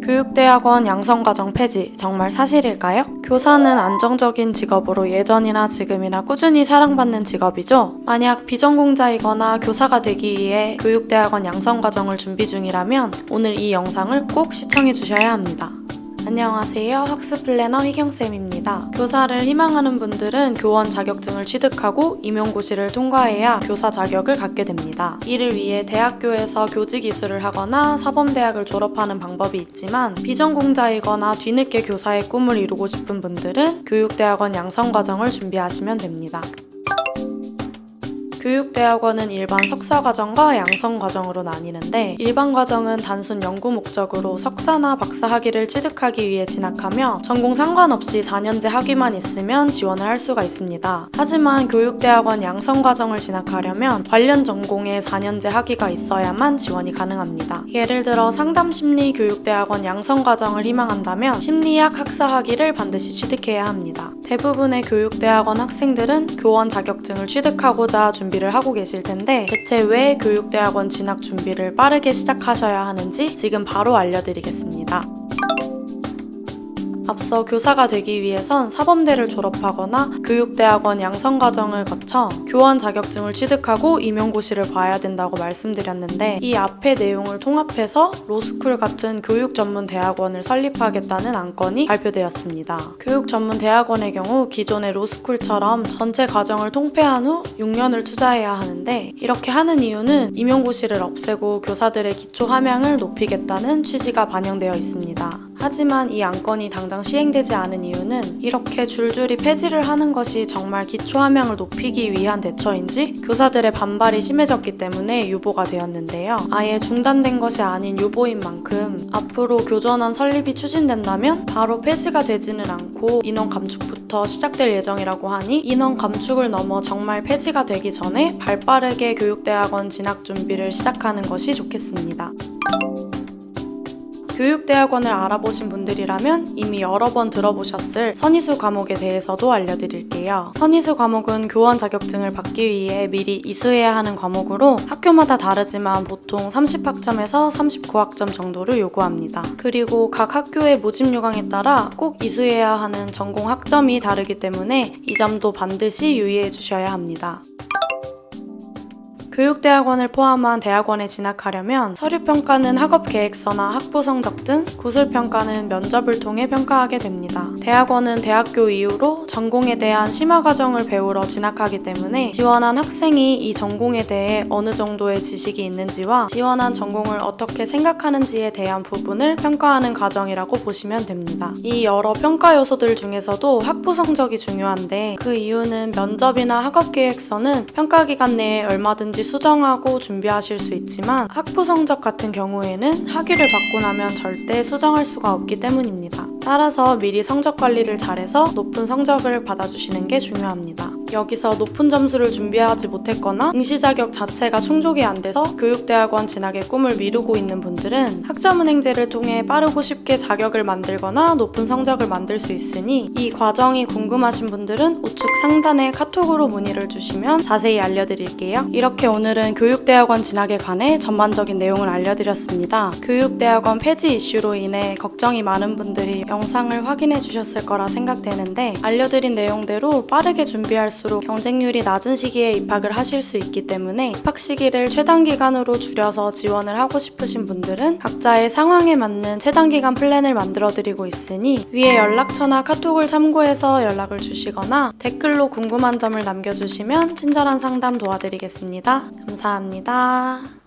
교육대학원 양성과정 폐지 정말 사실일까요? 교사는 안정적인 직업으로 예전이나 지금이나 꾸준히 사랑받는 직업이죠. 만약 비전공자이거나 교사가 되기 위해 교육대학원 양성과정을 준비 중이라면 오늘 이 영상을 꼭 시청해 주셔야 합니다. 안녕하세요. 학습 플래너 희경쌤입니다. 교사를 희망하는 분들은 교원 자격증을 취득하고 임용고시를 통과해야 교사 자격을 갖게 됩니다. 이를 위해 대학교에서 교직 이수를 하거나 사범대학을 졸업하는 방법이 있지만 비전공자이거나 뒤늦게 교사의 꿈을 이루고 싶은 분들은 교육대학원 양성과정을 준비하시면 됩니다. 교육대학원은 일반 석사과정과 양성과정으로 나뉘는데 일반 과정은 단순 연구 목적으로 석사나 박사 학위를 취득하기 위해 진학하며 전공 상관없이 4년제 학위만 있으면 지원을 할 수가 있습니다. 하지만 교육대학원 양성과정을 진학하려면 관련 전공에 4년제 학위가 있어야만 지원이 가능합니다. 예를 들어 상담심리 교육대학원 양성과정을 희망한다면 심리학 학사 학위를 반드시 취득해야 합니다. 대부분의 교육대학원 학생들은 교원 자격증을 취득하고자 준비를 하고 계실 텐데 대체 왜 교육대학원 진학 준비를 빠르게 시작하셔야 하는지 지금 바로 알려드리겠습니다. 앞서 교사가 되기 위해선 사범대를 졸업하거나 교육대학원 양성과정을 거쳐 교원 자격증을 취득하고 임용고시를 봐야 된다고 말씀드렸는데 이 앞의 내용을 통합해서 로스쿨 같은 교육 전문 대학원을 설립하겠다는 안건이 발표되었습니다. 교육 전문 대학원의 경우 기존의 로스쿨처럼 전체 과정을 통폐한 후 6년을 투자해야 하는데 이렇게 하는 이유는 임용고시를 없애고 교사들의 기초 함양을 높이겠다는 취지가 반영되어 있습니다. 하지만 이 안건이 당장 시행되지 않은 이유는 이렇게 줄줄이 폐지를 하는 것이 정말 기초 함양을 높이기 위한 대처인지 교사들의 반발이 심해졌기 때문에 유보가 되었는데요. 아예 중단된 것이 아닌 유보인 만큼 앞으로 교전원 설립이 추진된다면 바로 폐지가 되지는 않고 인원 감축부터 시작될 예정이라고 하니 인원 감축을 넘어 정말 폐지가 되기 전에 발빠르게 교육대학원 진학 준비를 시작하는 것이 좋겠습니다. 교육대학원을 알아보신 분들이라면 이미 여러 번 들어보셨을 선이수 과목에 대해서도 알려드릴게요. 선이수 과목은 교원 자격증을 받기 위해 미리 이수해야 하는 과목으로 학교마다 다르지만 보통 30학점에서 39학점 정도를 요구합니다. 그리고 각 학교의 모집 요강에 따라 꼭 이수해야 하는 전공 학점이 다르기 때문에 이 점도 반드시 유의해 주셔야 합니다. 교육대학원을 포함한 대학원에 진학하려면 서류평가는 학업계획서나 학부 성적 등 구술평가는 면접을 통해 평가하게 됩니다. 대학원은 대학교 이후로 전공에 대한 심화과정을 배우러 진학하기 때문에 지원한 학생이 이 전공에 대해 어느 정도의 지식이 있는지와 지원한 전공을 어떻게 생각하는지에 대한 부분을 평가하는 과정이라고 보시면 됩니다. 이 여러 평가 요소들 중에서도 학부 성적이 중요한데 그 이유는 면접이나 학업계획서는 평가기간 내에 얼마든지 수정하고 준비하실 수 있지만 학부 성적 같은 경우에는 학위를 받고 나면 절대 수정할 수가 없기 때문입니다. 따라서 미리 성적 관리를 잘해서 높은 성적을 받아주시는 게 중요합니다. 여기서 높은 점수를 준비하지 못했거나 응시 자격 자체가 충족이 안 돼서 교육대학원 진학의 꿈을 미루고 있는 분들은 학점은행제를 통해 빠르고 쉽게 자격을 만들거나 높은 성적을 만들 수 있으니 이 과정이 궁금하신 분들은 우측 상단에 카톡으로 문의를 주시면 자세히 알려드릴게요. 이렇게 오늘은 교육대학원 진학에 관해 전반적인 내용을 알려드렸습니다. 교육대학원 폐지 이슈로 인해 걱정이 많은 분들이 영상을 확인해 주셨을 거라 생각되는데 알려드린 내용대로 빠르게 준비할수록 경쟁률이 낮은 시기에 입학을 하실 수 있기 때문에 입학 시기를 최단 기간으로 줄여서 지원을 하고 싶으신 분들은 각자의 상황에 맞는 최단 기간 플랜을 만들어 드리고 있으니 위에 연락처나 카톡을 참고해서 연락을 주시거나 댓글로 궁금한 점을 남겨주시면 친절한 상담 도와드리겠습니다. 감사합니다.